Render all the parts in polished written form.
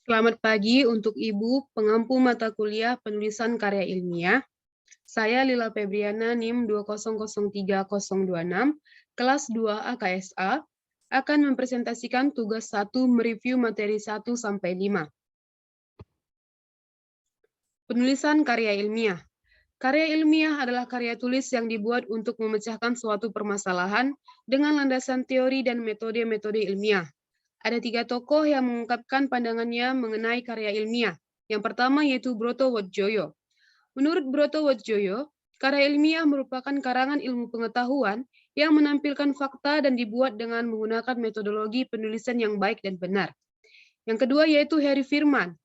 Selamat pagi untuk Ibu pengampu mata kuliah penulisan karya ilmiah. Saya Lila Febriana NIM 2003026, kelas 2 AKSA, akan mempresentasikan tugas 1 mereview materi 1 sampai 5. Penulisan karya ilmiah. Karya ilmiah adalah karya tulis yang dibuat untuk memecahkan suatu permasalahan dengan landasan teori dan metode-metode ilmiah. Ada 3 tokoh yang mengungkapkan pandangannya mengenai karya ilmiah. Yang pertama yaitu Broto Wodjoyo. Menurut Broto Wodjoyo, karya ilmiah merupakan karangan ilmu pengetahuan yang menampilkan fakta dan dibuat dengan menggunakan metodologi penulisan yang baik dan benar. Yang kedua yaitu Harry Firman.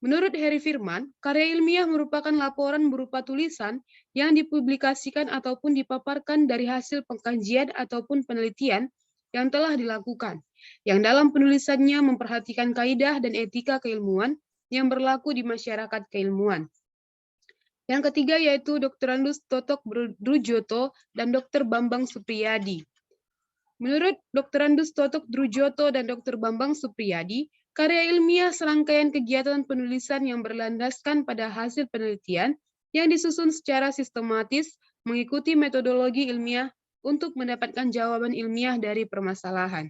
Menurut Harry Firman, karya ilmiah merupakan laporan berupa tulisan yang dipublikasikan ataupun dipaparkan dari hasil pengkajian ataupun penelitian yang telah dilakukan, yang dalam penulisannya memperhatikan kaidah dan etika keilmuan yang berlaku di masyarakat keilmuan. Yang ketiga yaitu Dr. Andus Totok Drujoto dan Dr. Bambang Supriyadi. Menurut Dr. Andus Totok Drujoto dan Dr. Bambang Supriyadi, karya ilmiah serangkaian kegiatan penulisan yang berlandaskan pada hasil penelitian yang disusun secara sistematis mengikuti metodologi ilmiah untuk mendapatkan jawaban ilmiah dari permasalahan.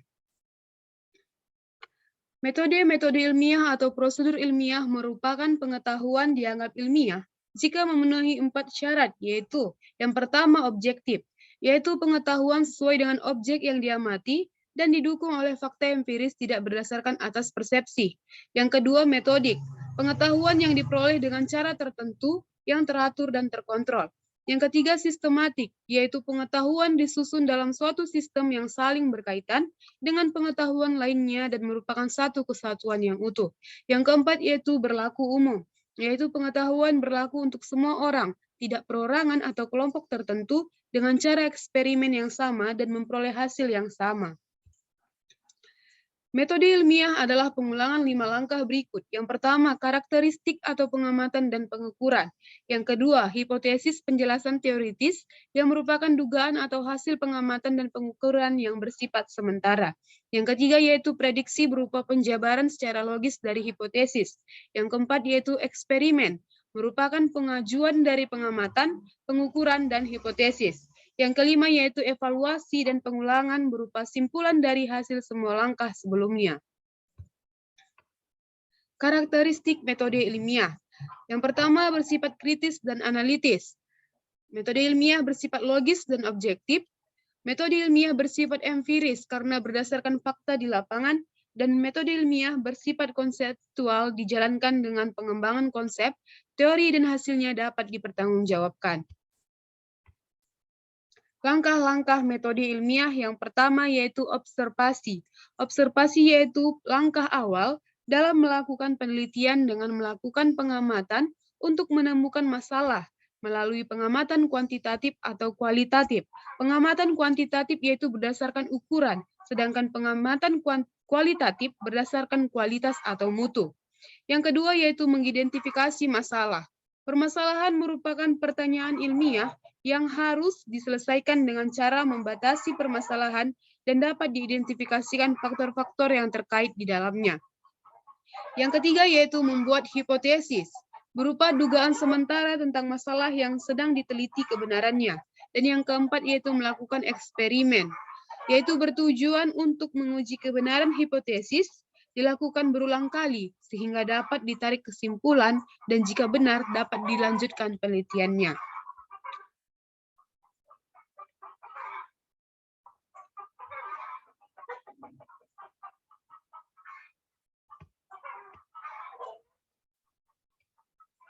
Metode-metode ilmiah atau prosedur ilmiah merupakan pengetahuan dianggap ilmiah jika memenuhi 4 syarat, yaitu yang pertama objektif, yaitu pengetahuan sesuai dengan objek yang diamati dan didukung oleh fakta empiris tidak berdasarkan atas persepsi. Yang kedua metodik, pengetahuan yang diperoleh dengan cara tertentu yang teratur dan terkontrol. Yang ketiga sistematik, yaitu pengetahuan disusun dalam suatu sistem yang saling berkaitan dengan pengetahuan lainnya dan merupakan satu kesatuan yang utuh. Yang keempat yaitu berlaku umum, yaitu pengetahuan berlaku untuk semua orang, tidak perorangan atau kelompok tertentu dengan cara eksperimen yang sama dan memperoleh hasil yang sama. Metode ilmiah adalah pengulangan 5 langkah berikut. Yang pertama, karakteristik atau pengamatan dan pengukuran. Yang kedua, hipotesis penjelasan teoritis yang merupakan dugaan atau hasil pengamatan dan pengukuran yang bersifat sementara. Yang ketiga yaitu prediksi berupa penjabaran secara logis dari hipotesis. Yang keempat yaitu eksperimen, merupakan pengajuan dari pengamatan, pengukuran, dan hipotesis. Yang kelima yaitu evaluasi dan pengulangan berupa simpulan dari hasil semua langkah sebelumnya. Karakteristik metode ilmiah. Yang pertama bersifat kritis dan analitis. Metode ilmiah bersifat logis dan objektif. Metode ilmiah bersifat empiris karena berdasarkan fakta di lapangan, dan metode ilmiah bersifat konseptual dijalankan dengan pengembangan konsep, teori dan hasilnya dapat dipertanggungjawabkan. Langkah-langkah metode ilmiah yang pertama yaitu observasi. Observasi yaitu langkah awal dalam melakukan penelitian dengan melakukan pengamatan untuk menemukan masalah melalui pengamatan kuantitatif atau kualitatif. Pengamatan kuantitatif yaitu berdasarkan ukuran, sedangkan pengamatan kualitatif berdasarkan kualitas atau mutu. Yang kedua yaitu mengidentifikasi masalah. Permasalahan merupakan pertanyaan ilmiah yang harus diselesaikan dengan cara membatasi permasalahan dan dapat diidentifikasikan faktor-faktor yang terkait di dalamnya. Yang ketiga yaitu membuat hipotesis, berupa dugaan sementara tentang masalah yang sedang diteliti kebenarannya. Dan yang keempat yaitu melakukan eksperimen, yaitu bertujuan untuk menguji kebenaran hipotesis, dilakukan berulang kali sehingga dapat ditarik kesimpulan dan jika benar dapat dilanjutkan penelitiannya.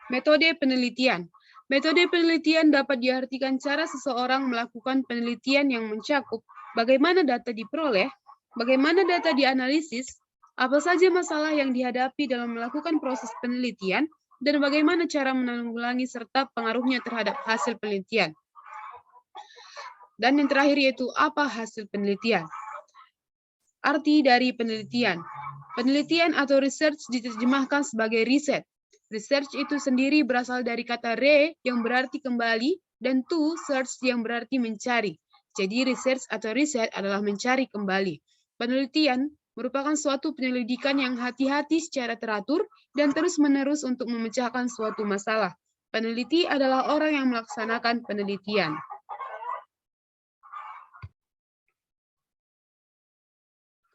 Metode penelitian. Metode penelitian dapat diartikan cara seseorang melakukan penelitian yang mencakup bagaimana data diperoleh, bagaimana data dianalisis, apa saja masalah yang dihadapi dalam melakukan proses penelitian, dan bagaimana cara menanggulangi serta pengaruhnya terhadap hasil penelitian. Dan yang terakhir yaitu apa hasil penelitian. Arti dari penelitian. Penelitian atau research diterjemahkan sebagai riset. Research itu sendiri berasal dari kata re yang berarti kembali dan to search yang berarti mencari. Jadi research atau riset adalah mencari kembali. Penelitian merupakan suatu penyelidikan yang hati-hati secara teratur dan terus-menerus untuk memecahkan suatu masalah. Peneliti adalah orang yang melaksanakan penelitian.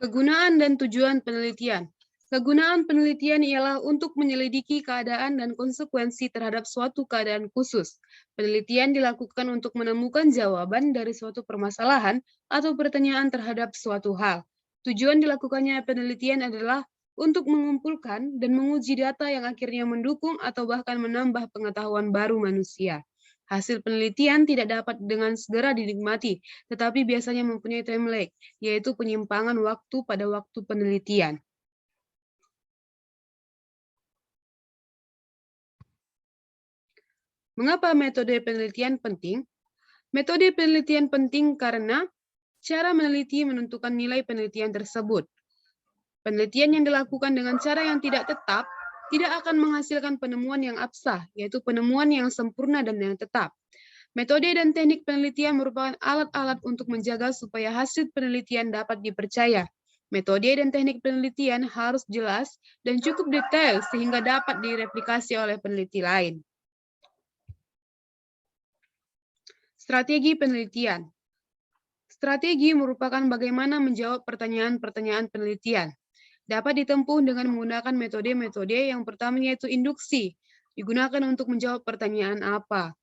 Kegunaan dan tujuan penelitian. Kegunaan penelitian ialah untuk menyelidiki keadaan dan konsekuensi terhadap suatu keadaan khusus. Penelitian dilakukan untuk menemukan jawaban dari suatu permasalahan atau pertanyaan terhadap suatu hal. Tujuan dilakukannya penelitian adalah untuk mengumpulkan dan menguji data yang akhirnya mendukung atau bahkan menambah pengetahuan baru manusia. Hasil penelitian tidak dapat dengan segera dinikmati, tetapi biasanya mempunyai time lag, yaitu penyimpangan waktu pada waktu penelitian. Mengapa metode penelitian penting? Metode penelitian penting karena cara meneliti menentukan nilai penelitian tersebut. Penelitian yang dilakukan dengan cara yang tidak tetap tidak akan menghasilkan penemuan yang absah, yaitu penemuan yang sempurna dan yang tetap. Metode dan teknik penelitian merupakan alat-alat untuk menjaga supaya hasil penelitian dapat dipercaya. Metode dan teknik penelitian harus jelas dan cukup detail sehingga dapat direplikasi oleh peneliti lain. Strategi penelitian. Strategi merupakan bagaimana menjawab pertanyaan-pertanyaan penelitian. Dapat ditempuh dengan menggunakan metode-metode. Yang pertama yaitu induksi, digunakan untuk menjawab pertanyaan apa.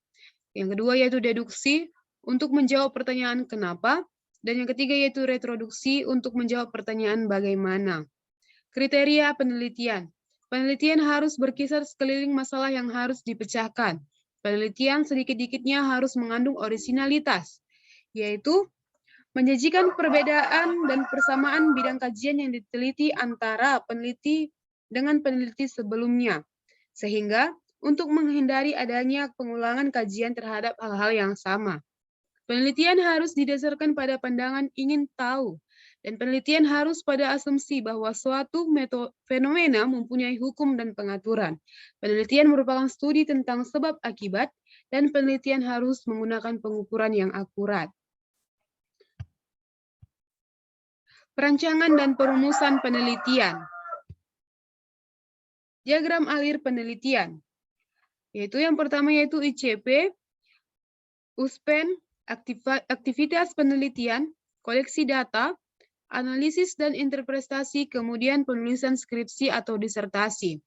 Yang kedua yaitu deduksi, untuk menjawab pertanyaan kenapa. Dan yang ketiga yaitu retroduksi, untuk menjawab pertanyaan bagaimana. Kriteria penelitian. Penelitian harus berkisar sekeliling masalah yang harus dipecahkan. Penelitian sedikit-dikitnya harus mengandung orisinalitas, yaitu menyajikan perbedaan dan persamaan bidang kajian yang diteliti antara peneliti dengan peneliti sebelumnya, sehingga untuk menghindari adanya pengulangan kajian terhadap hal-hal yang sama. Penelitian harus didasarkan pada pandangan ingin tahu, dan penelitian harus pada asumsi bahwa suatu fenomena mempunyai hukum dan pengaturan. Penelitian merupakan studi tentang sebab akibat, dan penelitian harus menggunakan pengukuran yang akurat. Perancangan dan perumusan penelitian. Diagram alir penelitian. Yaitu yang pertama yaitu ICP, USPEN, aktivitas penelitian, koleksi data, analisis dan interpretasi, kemudian penulisan skripsi atau disertasi.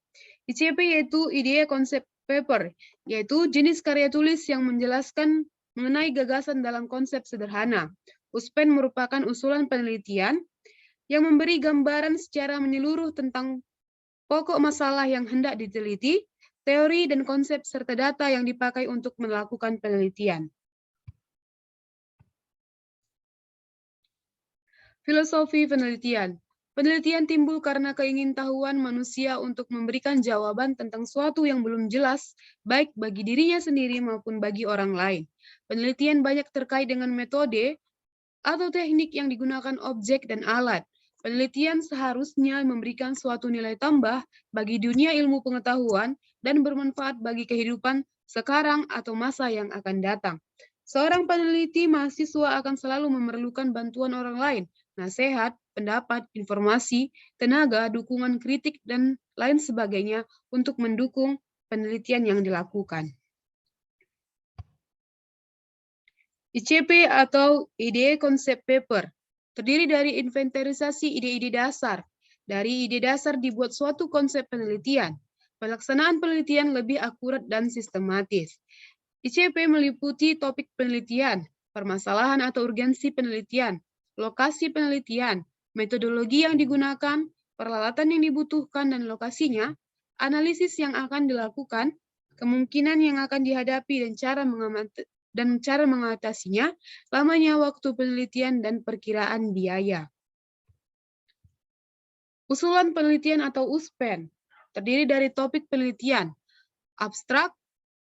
ICP yaitu ide konsep paper, yaitu jenis karya tulis yang menjelaskan mengenai gagasan dalam konsep sederhana. USPEN merupakan usulan penelitian yang memberi gambaran secara menyeluruh tentang pokok masalah yang hendak diteliti, teori dan konsep serta data yang dipakai untuk melakukan penelitian. Filosofi penelitian. Penelitian timbul karena keingintahuan manusia untuk memberikan jawaban tentang suatu yang belum jelas, baik bagi dirinya sendiri maupun bagi orang lain. Penelitian banyak terkait dengan metode atau teknik yang digunakan objek dan alat. Penelitian seharusnya memberikan suatu nilai tambah bagi dunia ilmu pengetahuan dan bermanfaat bagi kehidupan sekarang atau masa yang akan datang. Seorang peneliti mahasiswa akan selalu memerlukan bantuan orang lain, nasihat, pendapat, informasi, tenaga, dukungan kritik, dan lain sebagainya untuk mendukung penelitian yang dilakukan. ICP atau ide konsep paper terdiri dari inventarisasi ide-ide dasar. Dari ide dasar dibuat suatu konsep penelitian. Pelaksanaan penelitian lebih akurat dan sistematis. ICP meliputi topik penelitian, permasalahan atau urgensi penelitian, lokasi penelitian, metodologi yang digunakan, peralatan yang dibutuhkan dan lokasinya, analisis yang akan dilakukan, kemungkinan yang akan dihadapi dan cara mengatasinya, lamanya waktu penelitian dan perkiraan biaya. Usulan penelitian atau USPEN terdiri dari topik penelitian, abstrak,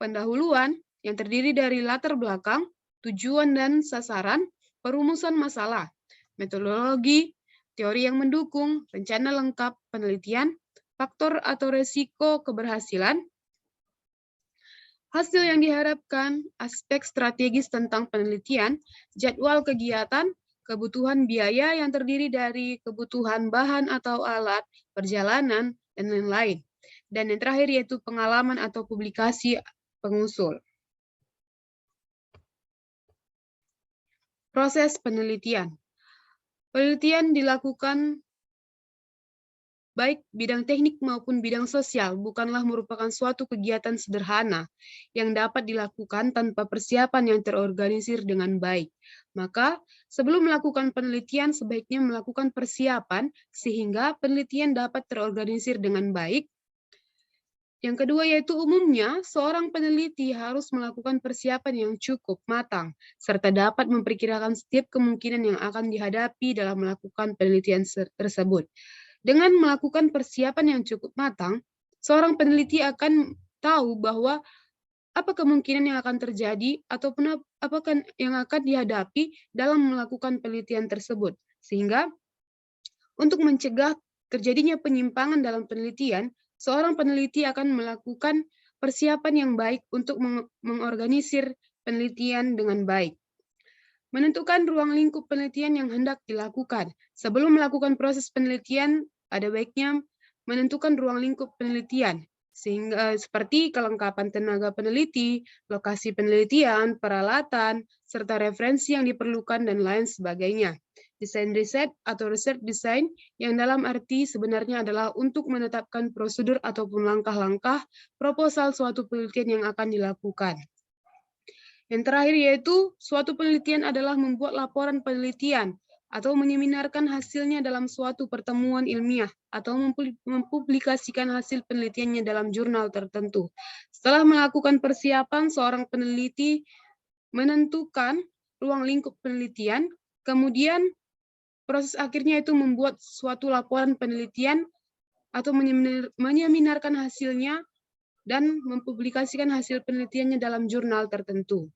pendahuluan, yang terdiri dari latar belakang, tujuan dan sasaran, perumusan masalah, metodologi, teori yang mendukung, rencana lengkap penelitian, faktor atau resiko keberhasilan, hasil yang diharapkan, aspek strategis tentang penelitian, jadwal kegiatan, kebutuhan biaya yang terdiri dari kebutuhan bahan atau alat, perjalanan, dan lain-lain. Dan yang terakhir yaitu pengalaman atau publikasi pengusul. Proses penelitian. Penelitian dilakukan baik bidang teknik maupun bidang sosial bukanlah merupakan suatu kegiatan sederhana yang dapat dilakukan tanpa persiapan yang terorganisir dengan baik. Maka, sebelum melakukan penelitian sebaiknya melakukan persiapan sehingga penelitian dapat terorganisir dengan baik. Yang kedua yaitu umumnya seorang peneliti harus melakukan persiapan yang cukup matang serta dapat memperkirakan setiap kemungkinan yang akan dihadapi dalam melakukan penelitian tersebut. Dengan melakukan persiapan yang cukup matang, seorang peneliti akan tahu bahwa apa kemungkinan yang akan terjadi ataupun apa yang akan dihadapi dalam melakukan penelitian tersebut. Sehingga untuk mencegah terjadinya penyimpangan dalam penelitian, seorang peneliti akan melakukan persiapan yang baik untuk mengorganisir penelitian dengan baik. Menentukan ruang lingkup penelitian yang hendak dilakukan. Sebelum melakukan proses penelitian, ada baiknya menentukan ruang lingkup penelitian, sehingga seperti kelengkapan tenaga peneliti, lokasi penelitian, peralatan, serta referensi yang diperlukan, dan lain sebagainya. Desain riset atau research design yang dalam arti sebenarnya adalah untuk menetapkan prosedur ataupun langkah-langkah proposal suatu penelitian yang akan dilakukan. Yang terakhir yaitu suatu penelitian adalah membuat laporan penelitian atau menyeminarkan hasilnya dalam suatu pertemuan ilmiah atau mempublikasikan hasil penelitiannya dalam jurnal tertentu. Setelah melakukan persiapan, seorang peneliti menentukan ruang lingkup penelitian, kemudian proses akhirnya itu membuat suatu laporan penelitian atau menyeminarkan hasilnya dan mempublikasikan hasil penelitiannya dalam jurnal tertentu.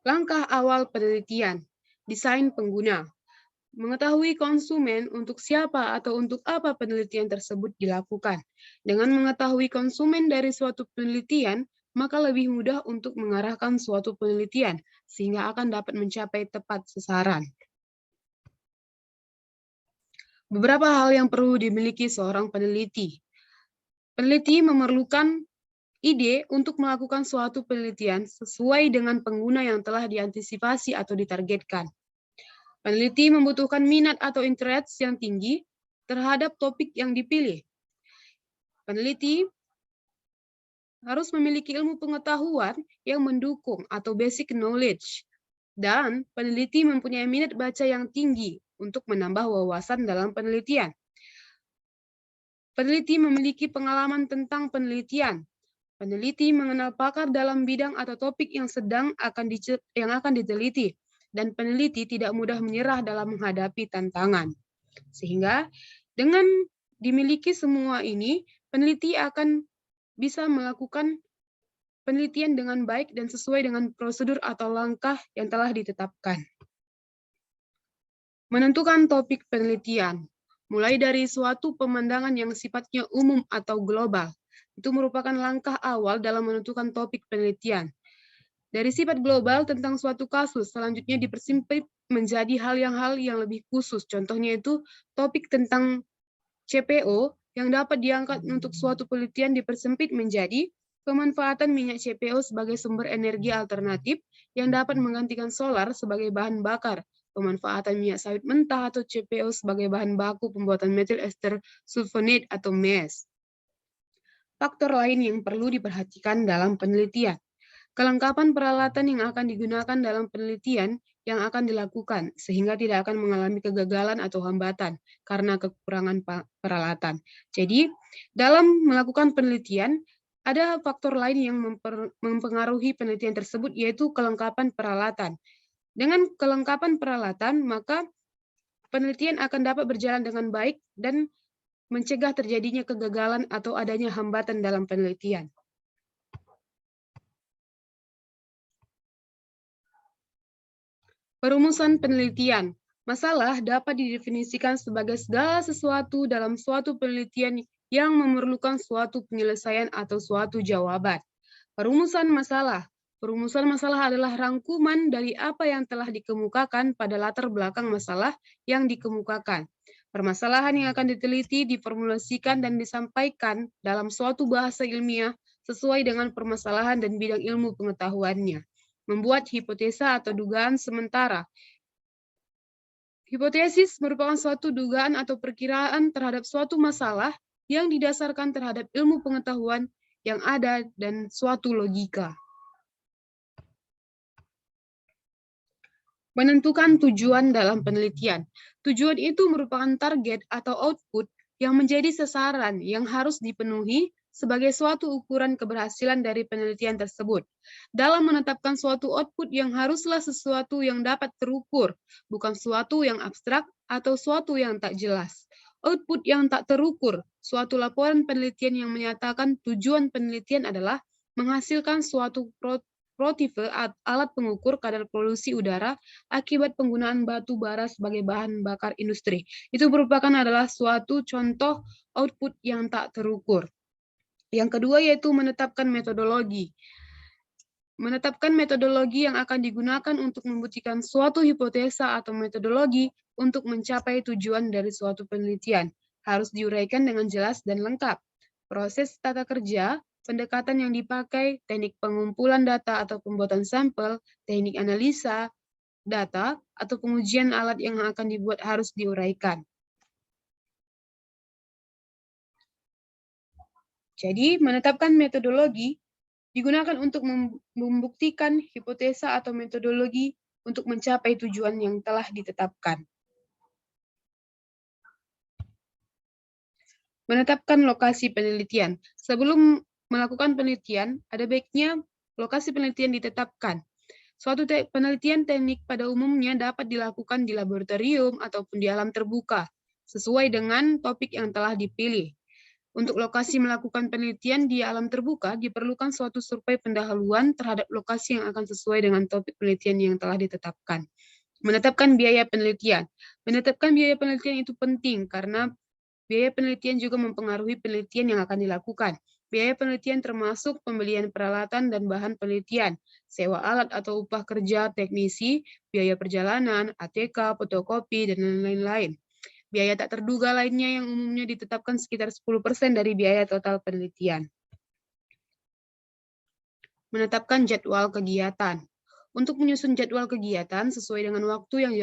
Langkah awal penelitian, desain pengguna. Mengetahui konsumen untuk siapa atau untuk apa penelitian tersebut dilakukan. Dengan mengetahui konsumen dari suatu penelitian, maka lebih mudah untuk mengarahkan suatu penelitian, sehingga akan dapat mencapai tepat sasaran. Beberapa hal yang perlu dimiliki seorang peneliti. Peneliti memerlukan ide untuk melakukan suatu penelitian sesuai dengan pengguna yang telah diantisipasi atau ditargetkan. Peneliti membutuhkan minat atau interest yang tinggi terhadap topik yang dipilih. Peneliti harus memiliki ilmu pengetahuan yang mendukung atau basic knowledge. Dan peneliti mempunyai minat baca yang tinggi untuk menambah wawasan dalam penelitian. Peneliti memiliki pengalaman tentang penelitian. Peneliti mengenal pakar dalam bidang atau topik yang akan diteliti, dan peneliti tidak mudah menyerah dalam menghadapi tantangan. Sehingga dengan dimiliki semua ini, peneliti akan bisa melakukan penelitian dengan baik dan sesuai dengan prosedur atau langkah yang telah ditetapkan. Menentukan topik penelitian, mulai dari suatu pemandangan yang sifatnya umum atau global, itu merupakan langkah awal dalam menentukan topik penelitian. Dari sifat global tentang suatu kasus, selanjutnya dipersempit menjadi hal yang lebih khusus. Contohnya itu topik tentang CPO yang dapat diangkat untuk suatu penelitian dipersempit menjadi pemanfaatan minyak CPO sebagai sumber energi alternatif yang dapat menggantikan solar sebagai bahan bakar, pemanfaatan minyak sawit mentah atau CPO sebagai bahan baku pembuatan metil ester sulfonate atau MES. Faktor lain yang perlu diperhatikan dalam penelitian. Kelengkapan peralatan yang akan digunakan dalam penelitian yang akan dilakukan, sehingga tidak akan mengalami kegagalan atau hambatan karena kekurangan peralatan. Jadi, dalam melakukan penelitian, ada faktor lain yang mempengaruhi penelitian tersebut, yaitu kelengkapan peralatan. Dengan kelengkapan peralatan, maka penelitian akan dapat berjalan dengan baik dan mencegah terjadinya kegagalan atau adanya hambatan dalam penelitian. Perumusan penelitian. Masalah dapat didefinisikan sebagai segala sesuatu dalam suatu penelitian yang memerlukan suatu penyelesaian atau suatu jawaban. Perumusan masalah. Perumusan masalah adalah rangkuman dari apa yang telah dikemukakan pada latar belakang masalah yang dikemukakan. Permasalahan yang akan diteliti, diformulasikan, dan disampaikan dalam suatu bahasa ilmiah sesuai dengan permasalahan dan bidang ilmu pengetahuannya. Membuat hipotesa atau dugaan sementara. Hipotesis merupakan suatu dugaan atau perkiraan terhadap suatu masalah yang didasarkan terhadap ilmu pengetahuan yang ada dan suatu logika. Menentukan tujuan dalam penelitian. Tujuan itu merupakan target atau output yang menjadi sasaran yang harus dipenuhi sebagai suatu ukuran keberhasilan dari penelitian tersebut. Dalam menetapkan suatu output yang haruslah sesuatu yang dapat terukur, bukan suatu yang abstrak atau suatu yang tak jelas. Output yang tak terukur, suatu laporan penelitian yang menyatakan tujuan penelitian adalah menghasilkan suatu prototipe alat pengukur kadar polusi udara akibat penggunaan batu bara sebagai bahan bakar industri. Itu merupakan adalah suatu contoh output yang tak terukur. Yang kedua yaitu menetapkan metodologi. Menetapkan metodologi yang akan digunakan untuk membuktikan suatu hipotesa atau metodologi untuk mencapai tujuan dari suatu penelitian. Harus diuraikan dengan jelas dan lengkap. Proses tata kerja, pendekatan yang dipakai, teknik pengumpulan data atau pembuatan sampel, teknik analisa data, atau pengujian alat yang akan dibuat harus diuraikan. Jadi, menetapkan metodologi digunakan untuk membuktikan hipotesa atau metodologi untuk mencapai tujuan yang telah ditetapkan. Menetapkan lokasi penelitian. Sebelum melakukan penelitian, ada baiknya lokasi penelitian ditetapkan. Suatu penelitian teknik pada umumnya dapat dilakukan di laboratorium ataupun di alam terbuka, sesuai dengan topik yang telah dipilih. Untuk lokasi melakukan penelitian di alam terbuka, diperlukan suatu survei pendahuluan terhadap lokasi yang akan sesuai dengan topik penelitian yang telah ditetapkan. Menetapkan biaya penelitian. Menetapkan biaya penelitian itu penting karena biaya penelitian juga mempengaruhi penelitian yang akan dilakukan. Biaya penelitian termasuk pembelian peralatan dan bahan penelitian, sewa alat atau upah kerja teknisi, biaya perjalanan, ATK, fotokopi, dan lain-lain. Biaya tak terduga lainnya yang umumnya ditetapkan sekitar 10% dari biaya total penelitian. Menetapkan jadwal kegiatan. Untuk menyusun jadwal kegiatan sesuai dengan waktu yang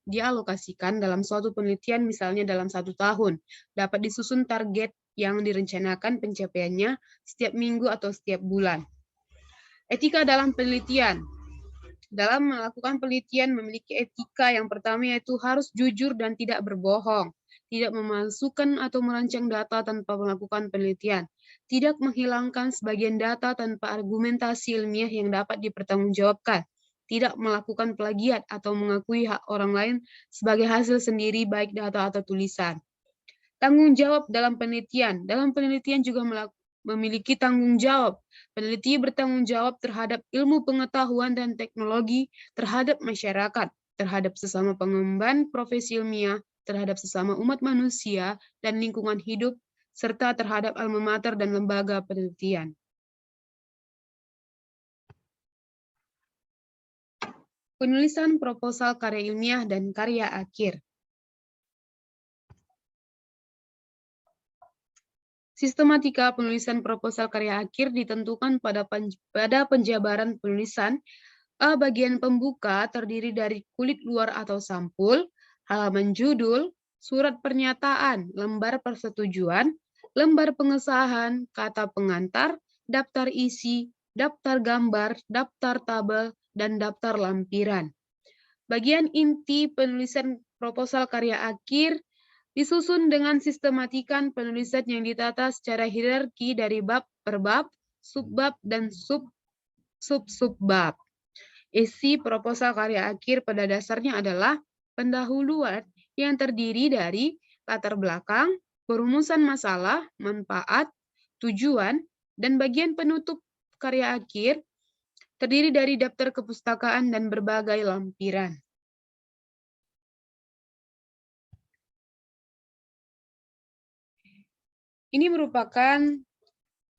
dialokasikan dalam suatu penelitian, misalnya dalam 1 tahun, dapat disusun target yang direncanakan pencapaiannya setiap minggu atau setiap bulan. Etika dalam penelitian. Dalam melakukan penelitian memiliki etika yang pertama yaitu harus jujur dan tidak berbohong, tidak memalsukan atau merancang data tanpa melakukan penelitian, tidak menghilangkan sebagian data tanpa argumentasi ilmiah yang dapat dipertanggungjawabkan, tidak melakukan plagiat atau mengakui hak orang lain sebagai hasil sendiri baik data atau tulisan. Tanggung jawab dalam penelitian. Dalam penelitian juga memiliki tanggung jawab. Peneliti bertanggung jawab terhadap ilmu pengetahuan dan teknologi, terhadap masyarakat, terhadap sesama pengemban profesi ilmiah, terhadap sesama umat manusia dan lingkungan hidup, serta terhadap alma mater dan lembaga penelitian. Penulisan proposal karya ilmiah dan karya akhir. Sistematika penulisan proposal karya akhir ditentukan pada penjabaran penulisan. A. Bagian pembuka terdiri dari kulit luar atau sampul, halaman judul, surat pernyataan, lembar persetujuan, lembar pengesahan, kata pengantar, daftar isi, daftar gambar, daftar tabel, dan daftar lampiran. Bagian inti penulisan proposal karya akhir disusun dengan sistematikan penulisan yang ditata secara hierarki dari bab per bab, subbab, dan sub-subbab. Isi proposal karya akhir pada dasarnya adalah pendahuluan yang terdiri dari latar belakang, perumusan masalah, manfaat, tujuan, dan bagian penutup karya akhir terdiri dari daftar kepustakaan dan berbagai lampiran. Ini merupakan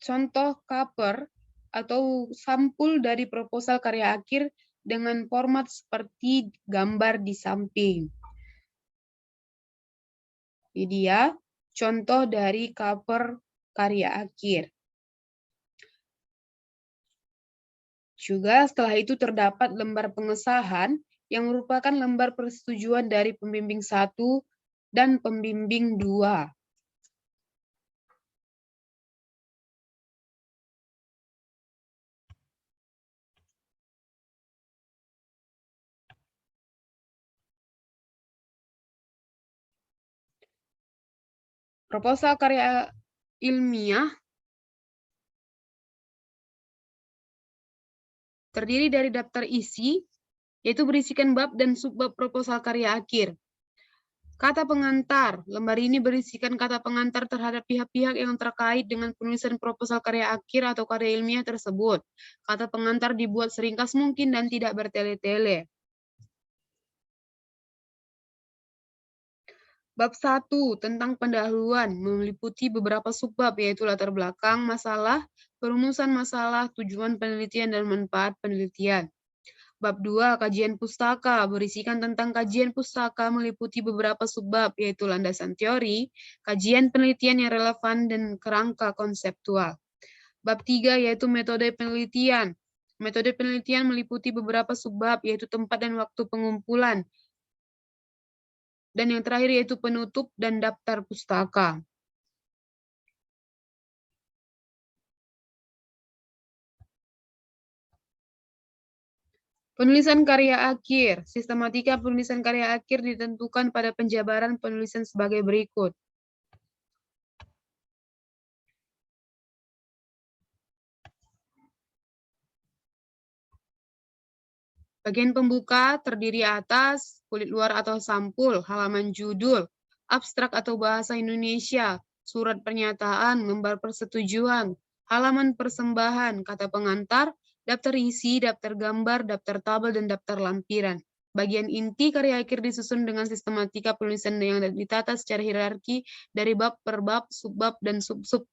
contoh cover atau sampul dari proposal karya akhir dengan format seperti gambar di samping. Ini dia contoh dari cover karya akhir. Juga setelah itu terdapat lembar pengesahan yang merupakan lembar persetujuan dari pembimbing 1 dan pembimbing 2. Proposal karya ilmiah terdiri dari daftar isi, yaitu berisikan bab dan subbab proposal karya akhir. Kata pengantar, lembar ini berisikan kata pengantar terhadap pihak-pihak yang terkait dengan penulisan proposal karya akhir atau karya ilmiah tersebut. Kata pengantar dibuat seringkas mungkin dan tidak bertele-tele. Bab 1 tentang pendahuluan meliputi beberapa subbab, yaitu latar belakang masalah, perumusan masalah, tujuan penelitian, dan manfaat penelitian. Bab 2 kajian pustaka berisikan tentang kajian pustaka meliputi beberapa subbab, yaitu landasan teori, kajian penelitian yang relevan, dan kerangka konseptual. Bab 3 yaitu metode penelitian. Metode penelitian meliputi beberapa subbab, yaitu tempat dan waktu pengumpulan. Dan yang terakhir yaitu penutup dan daftar pustaka. Penulisan karya akhir. Sistematika penulisan karya akhir ditentukan pada penjabaran penulisan sebagai berikut. Bagian pembuka terdiri atas kulit luar atau sampul, halaman judul, abstrak atau bahasa Indonesia, surat pernyataan, lembar persetujuan, halaman persembahan, kata pengantar, daftar isi, daftar gambar, daftar tabel, dan daftar lampiran. Bagian inti karya akhir disusun dengan sistematika penulisan yang ditata secara hierarki dari bab per bab, subbab, dan sub-sub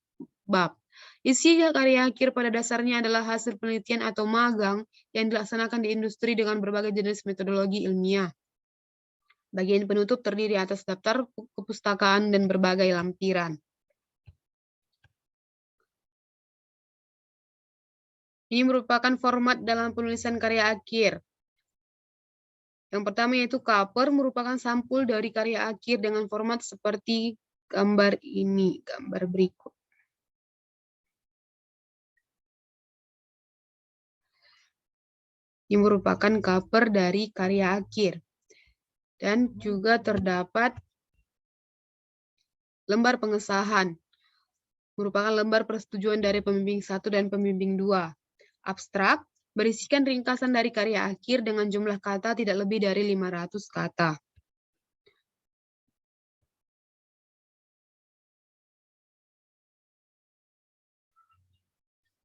bab. Isi karya akhir pada dasarnya adalah hasil penelitian atau magang yang dilaksanakan di industri dengan berbagai jenis metodologi ilmiah. Bagian penutup terdiri atas daftar kepustakaan dan berbagai lampiran. Ini merupakan format dalam penulisan karya akhir. Yang pertama yaitu cover, merupakan sampul dari karya akhir dengan format seperti gambar ini, gambar berikut. Ini merupakan cover dari karya akhir. Dan juga terdapat lembar pengesahan, merupakan lembar persetujuan dari pembimbing 1 dan pembimbing 2. Abstrak, berisikan ringkasan dari karya akhir dengan jumlah kata tidak lebih dari 500 kata.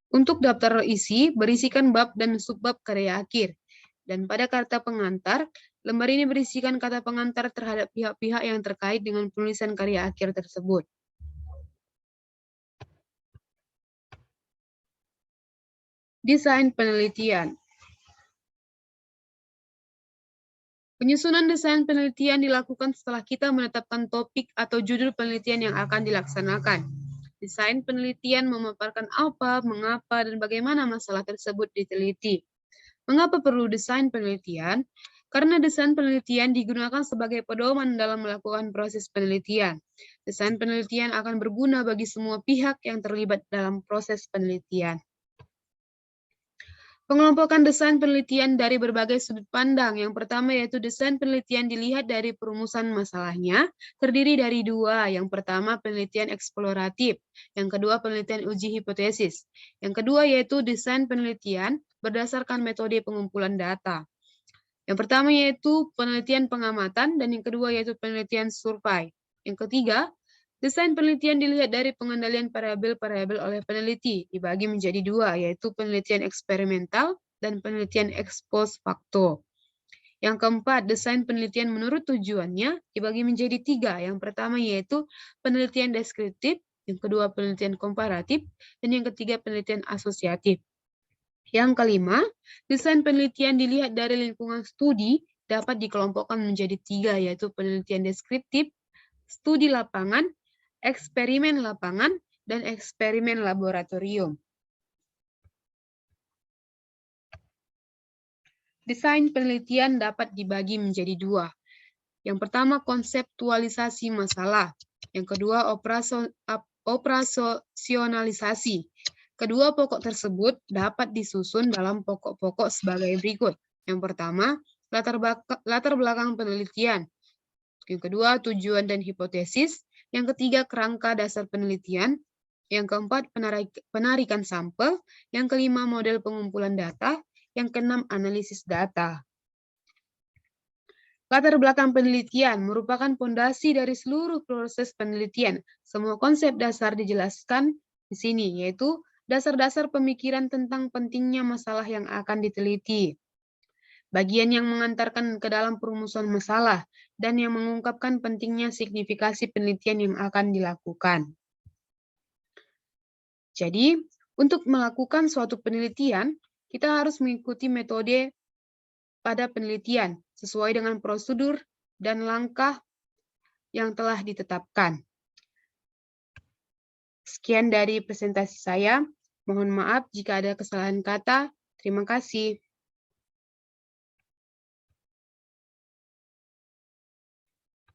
Untuk daftar isi, berisikan bab dan subbab karya akhir. Dan pada kata pengantar, lembar ini berisikan kata pengantar terhadap pihak-pihak yang terkait dengan penulisan karya akhir tersebut. Desain penelitian. Penyusunan desain penelitian dilakukan setelah kita menetapkan topik atau judul penelitian yang akan dilaksanakan. Desain penelitian memaparkan apa, mengapa, dan bagaimana masalah tersebut diteliti. Mengapa perlu desain penelitian? Karena desain penelitian digunakan sebagai pedoman dalam melakukan proses penelitian. Desain penelitian akan berguna bagi semua pihak yang terlibat dalam proses penelitian. Pengelompokan desain penelitian dari berbagai sudut pandang. Yang pertama yaitu desain penelitian dilihat dari perumusan masalahnya, terdiri dari dua. Yang pertama penelitian eksploratif, yang kedua penelitian uji hipotesis. Yang kedua yaitu desain penelitian berdasarkan metode pengumpulan data. Yang pertama yaitu penelitian pengamatan, dan yang kedua yaitu penelitian survei. Yang ketiga, desain penelitian dilihat dari pengendalian variabel-variabel oleh peneliti, dibagi menjadi dua, yaitu penelitian eksperimental dan penelitian ex post facto. Yang keempat, desain penelitian menurut tujuannya dibagi menjadi tiga. Yang pertama yaitu penelitian deskriptif, yang kedua penelitian komparatif, dan yang ketiga penelitian asosiatif. Yang kelima, desain penelitian dilihat dari lingkungan studi dapat dikelompokkan menjadi 3, yaitu penelitian deskriptif, studi lapangan, eksperimen lapangan, dan eksperimen laboratorium. Desain penelitian dapat dibagi menjadi 2. Yang pertama, konseptualisasi masalah. Yang kedua, operasionalisasi. Kedua pokok tersebut dapat disusun dalam pokok-pokok sebagai berikut. Yang pertama, latar belakang penelitian. Yang kedua, tujuan dan hipotesis. Yang ketiga, kerangka dasar penelitian. Yang keempat, penarikan sampel. Yang kelima, model pengumpulan data. Yang keenam, analisis data. Latar belakang penelitian merupakan fondasi dari seluruh proses penelitian. Semua konsep dasar dijelaskan di sini, yaitu dasar-dasar pemikiran tentang pentingnya masalah yang akan diteliti. Bagian yang mengantarkan ke dalam perumusan masalah, dan yang mengungkapkan pentingnya signifikasi penelitian yang akan dilakukan. Jadi, untuk melakukan suatu penelitian, kita harus mengikuti metode pada penelitian sesuai dengan prosedur dan langkah yang telah ditetapkan. Sekian dari presentasi saya. Mohon maaf jika ada kesalahan kata. Terima kasih.